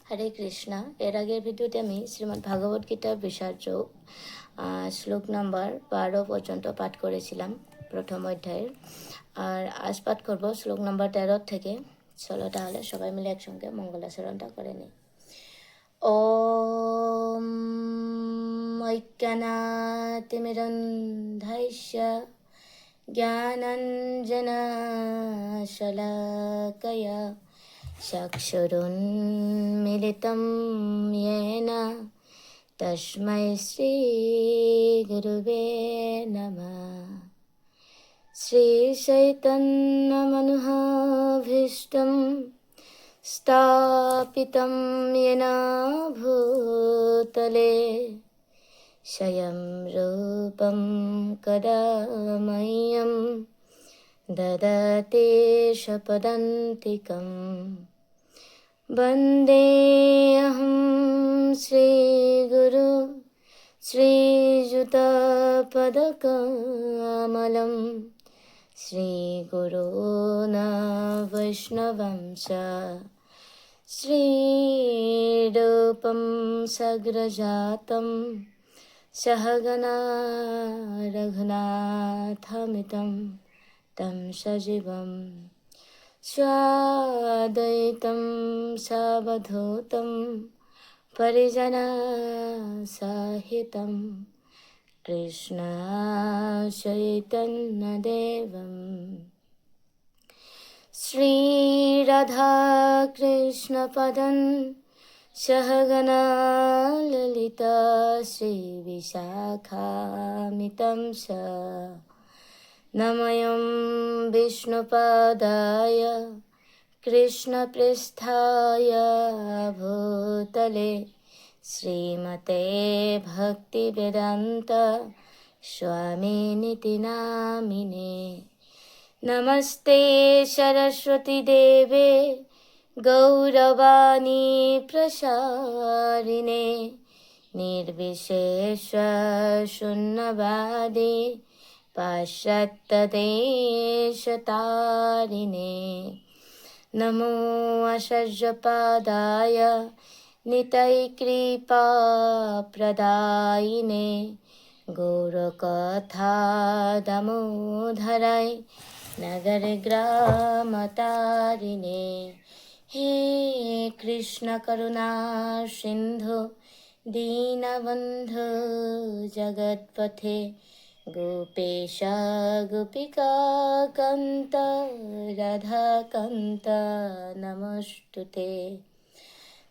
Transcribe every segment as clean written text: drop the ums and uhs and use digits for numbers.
হরে কৃষ্ণা। এর আগের ভিডিওতে আমি শ্রীমদ্ ভাগবত গীতার বিশার যোগ শ্লোক নাম্বার 12 পর্যন্ত পাঠ করেছিলাম প্রথম অধ্যায়ের। আর আজ পাঠ করব শ্লোক নাম্বার 13 থেকে। চলো তাহলে সবাই মিলে একসঙ্গে মঙ্গলাচরণটা করে নিই। ওম ঐক্যনাতিমিরন্ধাস্য জ্ঞানাঞ্জনা শলাকয়া চক্ষুरुन्मिलितं येन तस्मै श्रीगुरुवे नमः। श्रीचैतन्यमनोभीष्टं स्थापितं येन भूतले स्वयं रूपं कदा मह्यं ददति स्वपदान्तिकम्। वन्देऽहं श्रीगुरु श्रीयुतपदकमलं श्रीगुरून् वैष्णवंश श्रीरूपं सग्रजातं सहगना रघुनाथमितं तं सजीवं स्वाद्वैतं सावधूतं परिजनसहितं कृष्णचैतन्यदेवं श्रीराधाकृष्णपदं सहगना ललिता श्रीविशाखामितं स नमयं विष्णुपादाय कृष्णपृष्ठाय भूतले श्रीमते भक्तिवेदान्त स्वामिनिति नामिने। नमस्ते सरस्वती देवे गौरवाणी प्रसारिणे निर्विशेष शून्यवादे पाश्चात्यदेशतारिणे नमो आचार्यपादाय नितैकृपाप्रदायिने गौरकथादामोदराय नगरग्रामतारिणे। हे कृष्ण करुणा सिन्धु दीनबन्धु जगत्पथे गोपेश गोपिका कान्त राधाकान्त नमोस्तुते।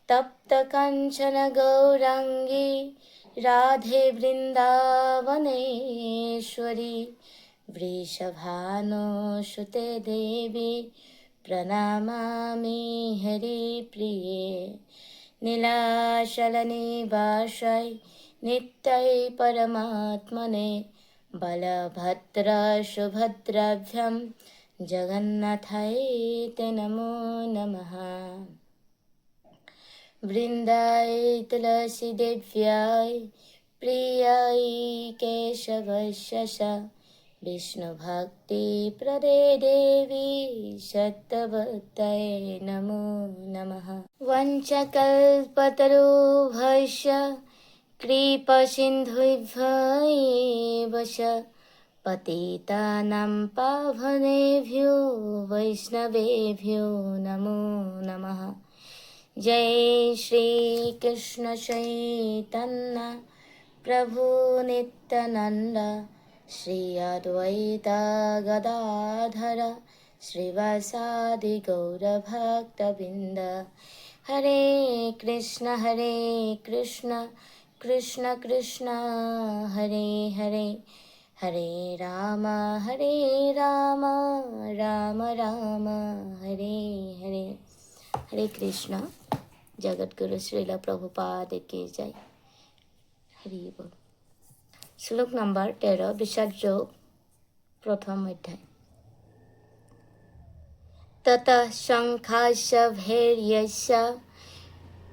तप्त काञ्चन गौराङ्गी राधे वृन्दावनेश्वरी वृषभानुसुते देवी प्रणमामि हरिप्रिये। नीलाचलनिवासाय नित्यै परमात्मने बलभद्र सुभद्राभ्यां जगन्नाथाय ते नमो नमः। वृन्दाय तुलसीदेव्याय प्रियाय केशवस्य च विष्णुभक्तिप्रदे देवी सत्यवत्यै नमो नमः। वञ्चकल्पतरुभ्यश्च कृपासिन्धुभ्यैव च पतितानां पावनेभ्यो वैष्णवेभ्यो नमो नमः। जय श्री कृष्ण चैतन्य प्रभु नित्यानंद श्री अद्वैत गदाधर श्रीवासादि गौरभक्तवृंद। हरे कृष्ण कृष्ण कृष्ण हरे हरे हरे राम राम राम हरे हरे। हरे कृष्ण। जगतगुरु श्रीला प्रभुपाद की जय। हरि बोल। श्लोक नम्बर 13 विशाख যোগ प्रथम अध्याय। ततः शङ्खाश्च भैर्यश्च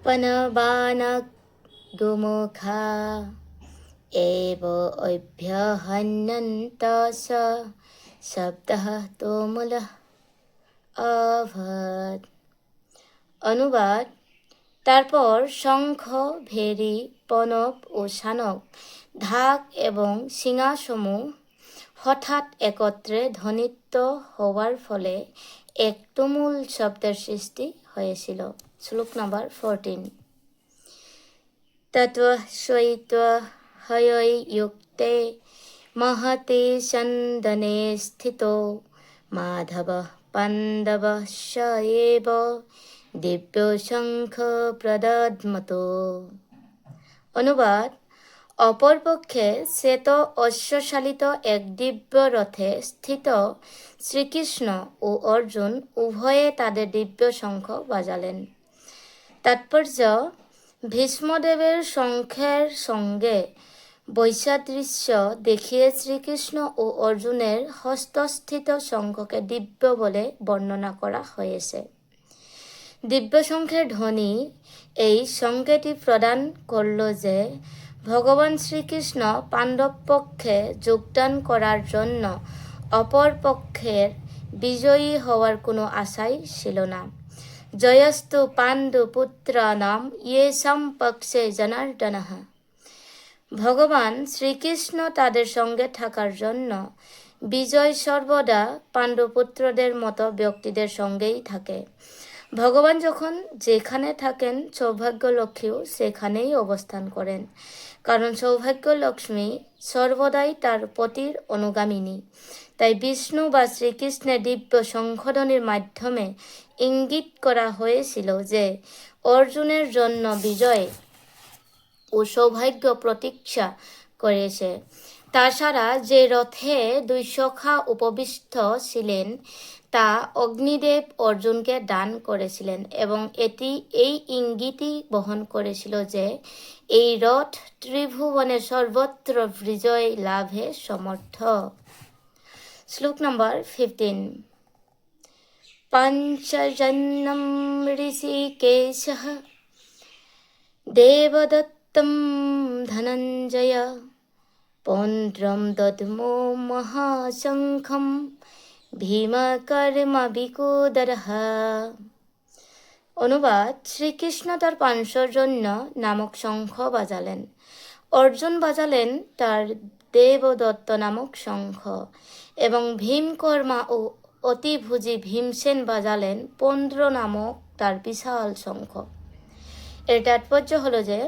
पनबाणगोमुखा एव अभ्यहन्यन्त स शब्दः तोमुलः अभवत्। अनुवाद: তারপর শঙ্খ, ভেরী, পনব ও শানক, ঢাক এবং শিঙাসমূহ হঠাৎ একত্রে ধ্বনিত হওয়ার ফলে এক তুমুল শব্দের সৃষ্টি হয়েছিল। শ্লোক নাম্বার 14। তত্ত্ব শৈত্য হয়ৈ যুক্তে মহতে চন্দনে স্থিত মাধব পাণ্ডব স এব দিব্য শঙ্খ প্রদদ্মতো। অনুবাদ: অপরপক্ষে শ্বেত অশ্বশালিত এক দিব্য রথে স্থিত শ্রীকৃষ্ণ ও অর্জুন উভয়ে তাদের দিব্য শঙ্খ বাজালেন। তাৎপর্য: ভীষ্মদেবের শঙ্খের সঙ্গে বৈসাদৃশ্য দেখিয়ে শ্রীকৃষ্ণ ও অর্জুনের হস্তস্থিত শঙ্খকে দিব্য বলে বর্ণনা করা হয়েছে। দিব্য শঙ্খের ধ্বনি এই সংকেতই প্রদান করল যে ভগবান শ্রীকৃষ্ণ পাণ্ডব পক্ষে যোগদান করার জন্য অপর পক্ষের বিজয়ী হওয়ার কোনো আশাই ছিল না। জয়স্তু পাণ্ডুপুত্রানাম ইয়েষাং পক্ষে জনার্দনঃ। ভগবান শ্রীকৃষ্ণ তাদের সঙ্গে থাকার জন্য বিজয় সর্বদা পাণ্ডুপুত্রদের মতো ব্যক্তিদের সঙ্গেই থাকে। ভগবান যখন যেখানে থাকেন সৌভাগ্য লক্ষ্মীও সেখানেই অবস্থান করেন, কারণ সৌভাগ্য লক্ষ্মী সর্বদাই তার পতির অনুগামিনী। তাই বিষ্ণু বা শ্রীকৃষ্ণের দিব্য শঙ্খধ্বনির মাধ্যমে ইঙ্গিত করা হয়েছিল যে অর্জুনের জন্য বিজয় ও সৌভাগ্য প্রতীক্ষা করেছে। তাছাড়া যে রথে দুই সখা উপবিষ্ট ছিলেন তা অগ্নিদেব অর্জুনকে দান করেছিলেন এবং এটি এই ইঙ্গিতই বহন করেছিল যে এই রথ ত্রিভুবনের সর্বত্র বিজয় লাভে সমর্থ। শ্লোক নাম্বার 15। পঞ্চজন্যম ঋষিকেশঃ দেবদত্তম ধনঞ্জয় পৌণ্ড্রম দদ্মো মহাশঙ্খম ভীমকর্ম বিকোদরঃ। অনুবাদ: শ্রীকৃষ্ণ তার পাঞ্চজন্য নামক শঙ্খ বাজালেন, অর্জুন বাজালেন তার দেবদত্ত নামক শঙ্খ এবং ভীমকর্মা ও অতিভুজি ভীমসেন বাজালেন পৌণ্ড্র নামক তার বিশাল শঙ্খ। এর তাৎপর্য হলো যে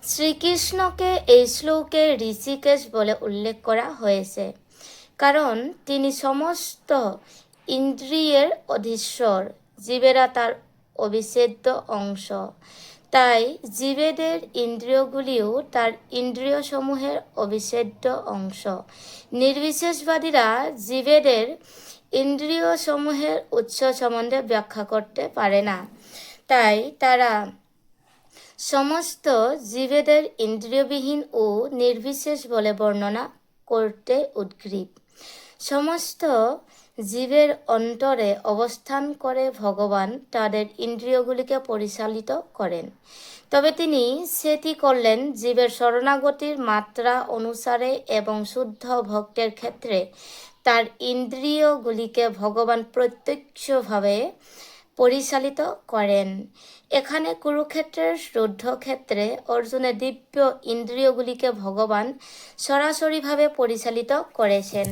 শ্রীকৃষ্ণকে এই শ্লোকে ঋষিকেশ বলে উল্লেখ করা হয়েছে কারণ তিনি সমস্ত ইন্দ্রিয়ের অধীশ্বর, জীবেরা তার অবিচ্ছেদ্য অংশ। তাই জীবেদের ইন্দ্রিয়গুলিও তার ইন্দ্রিয়সমূহের অবিচ্ছেদ্য অংশ। নির্বিশেষবাদীরা জীবেদের ইন্দ্রিয়সমূহের উৎস সম্বন্ধে ব্যাখ্যা করতে পারে না, তাই তারা সমস্ত জীবেদের ইন্দ্রিয়বিহীন ও নির্বিশেষ বলে বর্ণনা করতে উদ্গ্রীব। সমস্ত জীবের অন্তরে অবস্থান করে ভগবান তাদের ইন্দ্রিয়গুলিকে পরিচালিত করেন, তবে তিনি সেটি করলেন জীবের শরণাগতির মাত্রা অনুসারে এবং শুদ্ধ ভক্তের ক্ষেত্রে তার ইন্দ্রিয়গুলিকে ভগবান প্রত্যক্ষভাবে পরিচালিত করেন। এখানে কুরুক্ষেত্রের যুদ্ধক্ষেত্রে অর্জুনের দিব্য ইন্দ্রিয়গুলিকে ভগবান সরাসরিভাবে পরিচালিত করেছেন,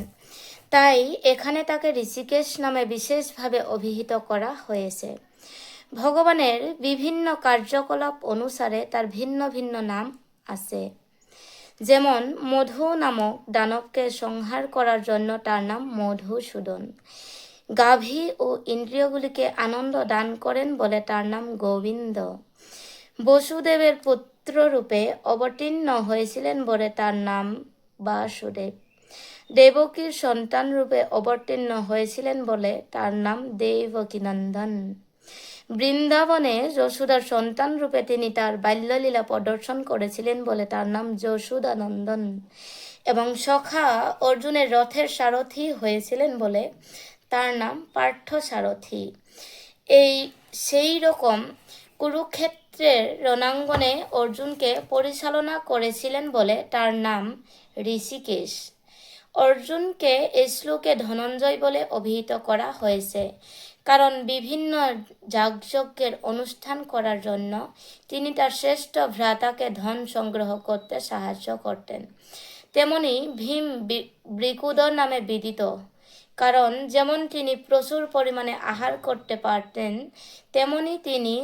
তাই এখানে তাকে ঋষিকেশ নামে বিশেষভাবে অভিহিত করা হয়েছে। ভগবানের বিভিন্ন কার্যকলাপ অনুসারে তার ভিন্ন ভিন্ন নাম আছে। যেমন মধু নামক দানবকে সংহার করার জন্য তার নাম মধুসূদন। গাভী ও ইন্দ্রিয়গুলিকে আনন্দ দান করেন বলে তার নাম গোবিন্দ। বসুদেবের পুত্ররূপে অবতীর্ণ হয়েছিলেন বলে তার নাম বাসুদেব। দেবকীর সন্তান রূপে অবতীর্ণ হয়েছিলেন বলে তার নাম দেবকীনন্দন। বৃন্দাবনে যশোদার সন্তান রূপে তিনি তার বাল্যলীলা প্রদর্শন করেছিলেন বলে তার নাম যশোদানন্দন এবং সখা অর্জুনের রথের সারথি হয়েছিলেন বলে তার নাম পার্থসারথি। সেই রকম কুরুক্ষেত্রের রণাঙ্গনে অর্জুনকে পরিচালনা করেছিলেন বলে তার নাম ঋষিকেশ। অর্জুনকে এই শ্লোকে ধনঞ্জয় বলে অভিহিত করা হয়েছে কারণ বিভিন্ন যাগযজ্ঞের অনুষ্ঠান করার জন্য তিনি তার শ্রেষ্ঠ ভ্রাতাকে ধন সংগ্রহ করতে সাহায্য করতেন। তেমনি ভীম বৃকুদর নামে বিদিত, কারণ যেমন তিনি প্রচুর পরিমাণে আহার করতে পারতেন, তেমনি তিনি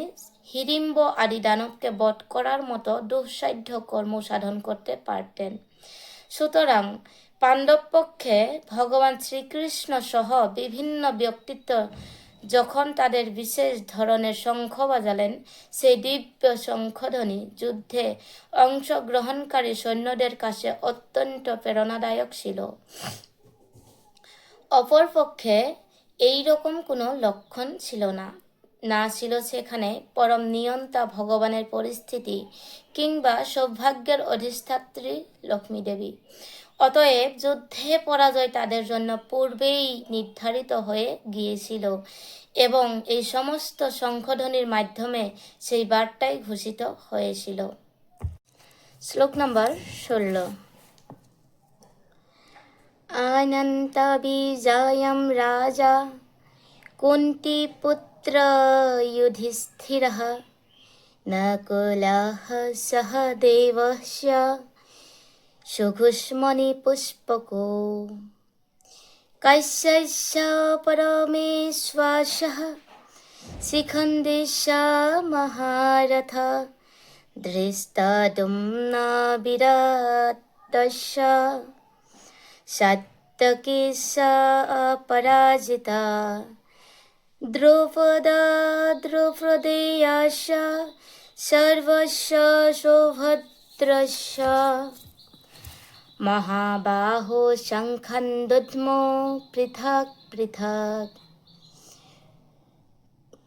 হিড়িম্ব আদি দানবকে বধ করার মতো দুঃসাধ্য কর্ম সাধন করতে পারতেন। সুতরাং পাণ্ডব পক্ষে ভগবান শ্রীকৃষ্ণ সহ বিভিন্ন ব্যক্তিত্ব যখন তাদের বিশেষ ধরনের শঙ্খ বাজালেন, সেই দিব্য শঙ্খধ্বনি যুদ্ধে অংশগ্রহণকারী সৈন্যদের কাছে অত্যন্ত প্রেরণাদায়ক ছিল। অপরপক্ষে এই রকম কোনো লক্ষণ ছিল না ছিল সেখানে পরম নিয়ন্তা ভগবানের পরিস্থিতি কিংবা সৌভাগ্যের অধিষ্ঠাত্রী লক্ষ্মী দেবী। অতএব যুদ্ধে পরাজয় তাদের জন্য পূর্বেই নির্ধারিত হয়ে গিয়েছিল এবং এই সমস্ত শঙ্খধ্বনির মাধ্যমে সেই বার্তাই ঘোষিত হয়েছিল। শ্লোক নম্বর 16। अनन्तबीजायं राजा कुन्तीपुत्र युधिष्ठिरः नकुलः सह देवस्य सुघुष्मणिपुष्पको कैस्यस्य परमेश्वासः शिखण्डिस्य महारथ धृष्टद्युम्न विराटस्य सात्यकीसा अपराजिता द्रौपदेयस्य सर्वस्य सौभद्रस्य महाबाहो शङ्खं दद्मो पृथक् पृथक्।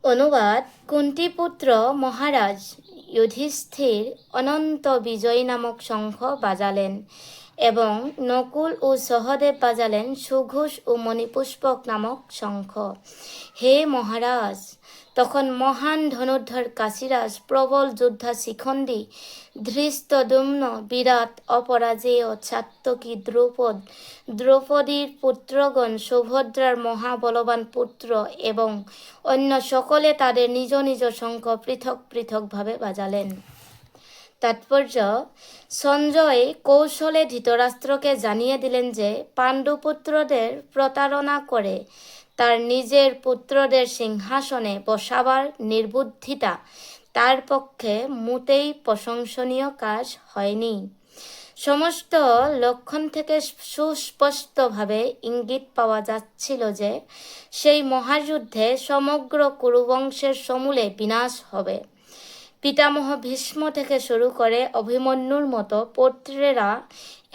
অনুবাদ: কুন্তিপুত্র মহারাজ যুধিষ্ঠির অনন্ত বিজয় নামক শঙ্খ বাজালেন এবং নকুল ও সহদেব বাজালেন সুঘোষ ও মণিপুষ্পক নামক শঙ্খ। হে মহারাজ, তখন মহান ধনুর্ধর কাশীরাজ, প্রবল যোদ্ধা শিখণ্ডী, ধৃষ্টদ্যুম্ন, বিরাট অপরাজেয় সাত্যকী, দ্রৌপদীর পুত্রগণ, সুভদ্রার মহাবলবান পুত্র এবং অন্য সকলে তাদের নিজ নিজ শঙ্খ পৃথক পৃথকভাবে বাজালেন। তাৎপর্য: সঞ্জয় কৌশলে ধৃতরাষ্ট্রকে জানিয়ে দিলেন যে পাণ্ডুপুত্রদের প্রতারণা করে তার নিজের পুত্রদের সিংহাসনে বসাবার নির্বুদ্ধিতা তার পক্ষে মোটেই প্রশংসনীয় কাজ হয়নি। সমস্ত লক্ষণ থেকে সুস্পষ্টভাবে ইঙ্গিত পাওয়া যাচ্ছিল যে সেই মহাযুদ্ধে সমগ্র কুরুবংশের সমূলে বিনাশ হবে। পিতামহ ভীষ্ম থেকে শুরু করে অভিমন্যুর মতো পুত্রেরা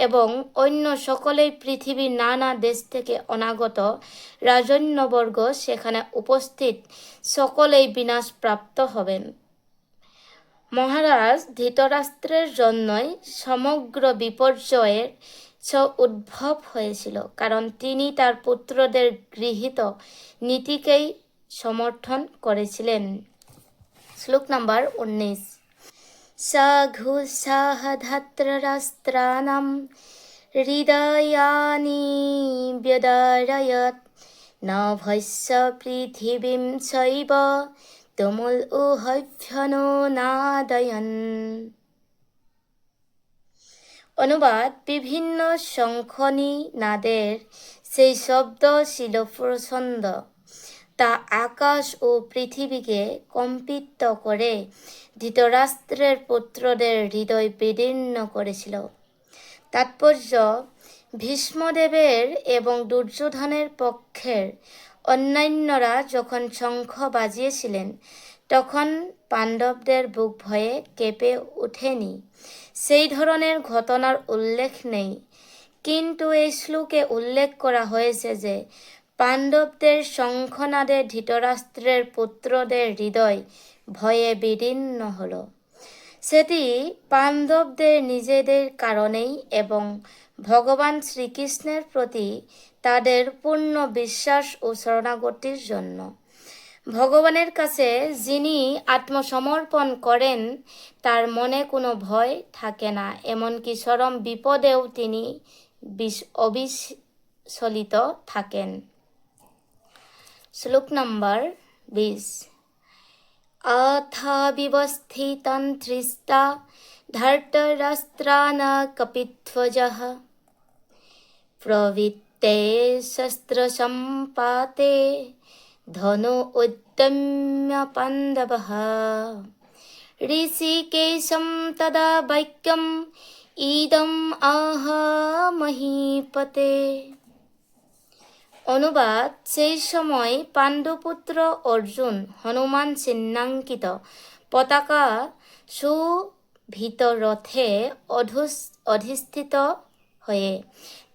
এবং অন্য সকলেই পৃথিবীর নানা দেশ থেকে অনাগত রাজন্যবর্গ সেখানে উপস্থিত সকলেই বিনাশপ্রাপ্ত হবেন। মহারাজ ধৃতরাষ্ট্রের জন্যই সমগ্র বিপর্যয়ের উদ্ভব হয়েছিল, কারণ তিনি তার পুত্রদের গৃহীত নীতিকেই সমর্থন করেছিলেন। শ্লোক নম্বর 19। সঘুষাহধাত্ররাস্ত্রাণাং হৃদয়ানি ব্যদারয়ৎ নভস্য পৃথিবীং চৈব তুমুল উহভ্যনো নাদয়ন। অনুবাদ: বিভিন্ন শঙ্খনী নাদের সেই শব্দ ছিল প্রচণ্ড, তা আকাশ ও পৃথিবীকে কম্পিত করে ধৃতরাষ্ট্রের পুত্রদের হৃদয় বিদীর্ণ করেছিল। তাৎপর্য: ভীষ্মদেবের এবং দুর্যোধনের পক্ষের অন্যান্যরা যখন শঙ্খ বাজিয়েছিলেন তখন পাণ্ডবদের বুক ভয়ে কেঁপে ওঠেনি, সেই ধরনের ঘটনার উল্লেখ নেই। কিন্তু এই শ্লোকে উল্লেখ করা হয়েছে যে পাণ্ডবদের শঙ্খনাদে ধৃতরাষ্ট্রের পুত্রদের হৃদয় ভয়ে বিদীর্ণ হল। সেটি পাণ্ডবদের নিজেদের কারণেই এবং ভগবান শ্রীকৃষ্ণের প্রতি তাদের পূর্ণ বিশ্বাস ও শরণাগতির জন্য। ভগবানের কাছে যিনি আত্মসমর্পণ করেন তার মনে কোনো ভয় থাকে না, এমনকি চরম বিপদেও তিনি অবিচলিত থাকেন। শ্লোক নাম্বার 20। अथा विवस्थितं त्रिस्ता धर्तराष्ट्रान् कपिध्वजः प्रवृत्ते शस्त्रसम्पाते धनु उद्यम्य पाण्डवः ऋषिकेशं तदा वाक्यम् इदम् आह महीपते। অনুবাদ, সেই সময় পাণ্ডুপুত্র অর্জুন হনুমান চিহ্নাঙ্কিত পতাকা সুভীত রথে অধিষ্ঠিত হয়ে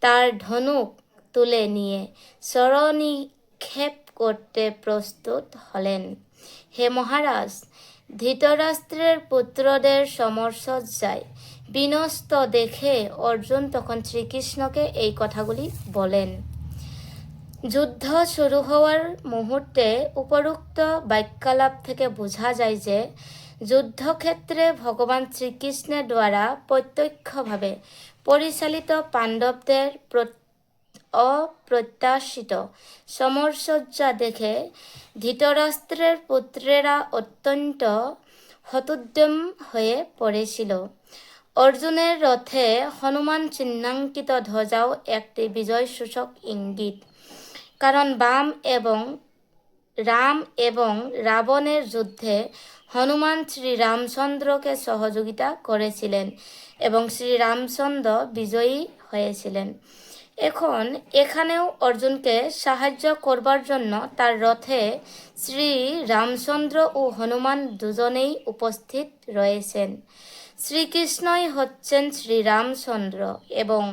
তার ধনুক তুলে নিয়ে শরনিক্ষেপ করতে প্রস্তুত হলেন। হে মহারাজ, ধৃতরাষ্ট্রের পুত্রদের সমরসজ্জায় বিনষ্ট দেখে অর্জুন তখন শ্রীকৃষ্ণকে এই কথাগুলি বলেন। যুদ্ধ শুরু হওয়ার মুহূর্তে উপরোক্ত বাক্যালাপ থেকে বোঝা যায় যে যুদ্ধক্ষেত্রে ভগবান শ্রীকৃষ্ণের দ্বারা প্রত্যক্ষভাবে পরিচালিত পাণ্ডবদের অপ্রত্যাশিত সমরসজ্জা দেখে ধৃতরাষ্ট্রের পুত্রেরা অত্যন্ত হতোদ্যম হয়ে পড়েছিল। অর্জুনের রথে হনুমান চিহ্নাঙ্কিত ধ্বজাও একটি বিজয়সূচক ইঙ্গিত, কারণ রাম এবং রাবণের যুদ্ধে হনুমান শ্রীরামচন্দ্রকে সহযোগিতা করেছিলেন এবং শ্রীরামচন্দ্র বিজয়ী হয়েছিলেন। এখন এখানেও অর্জুনকে সাহায্য করবার জন্য তার রথে শ্রী রামচন্দ্র ও হনুমান দুজনেই উপস্থিত রয়েছেন। শ্রীকৃষ্ণই হচ্ছেন শ্রীরামচন্দ্র এবং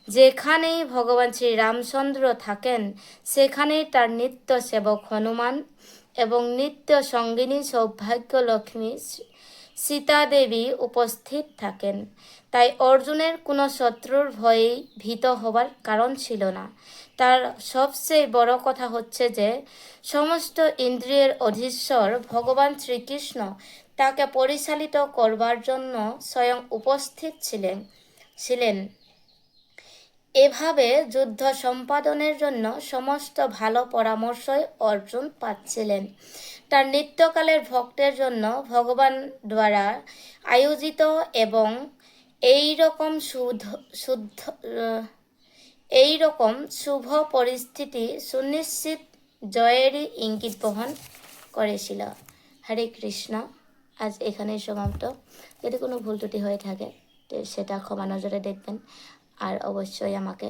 যেখানেই ভগবান শ্রীরামচন্দ্র থাকেন সেখানেই তার নিত্য সেবক হনুমান এবং নিত্য সঙ্গিনী সৌভাগ্য লক্ষ্মী সীতা দেবী উপস্থিত থাকেন। তাই অর্জুনের কোনো শত্রুর ভয়েই ভীত হবার কারণ ছিল না। তার সবচেয়ে বড় কথা হচ্ছে যে সমস্ত ইন্দ্রিয়ের অধীশ্বর ভগবান শ্রীকৃষ্ণ তাকে পরিচালিত করবার জন্য স্বয়ং উপস্থিত ছিলেন। এভাবে যুদ্ধ সম্পাদনের জন্য সমস্ত ভালো পরামর্শই অর্জুন পাচ্ছিলেন। তার নিত্যকালের ভক্তের জন্য ভগবান দ্বারা আয়োজিত এবং এই রকম শুভ পরিস্থিতি সুনিশ্চিত জয়েরই ইঙ্গিত বহন করেছিল। হরে কৃষ্ণ। আজ এখানেই সমাপ্ত। যদি কোনো ভুল ত্রুটি হয়ে থাকে সেটা ক্ষমা নজরে দেখবেন, আর অবশ্যই আমাকে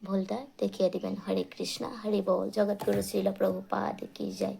ভুলটা দেখিয়ে দিবেন। হরে কৃষ্ণ, হরি বল। জগৎগুরু শ্রীল প্রভুপাদ কি জয়।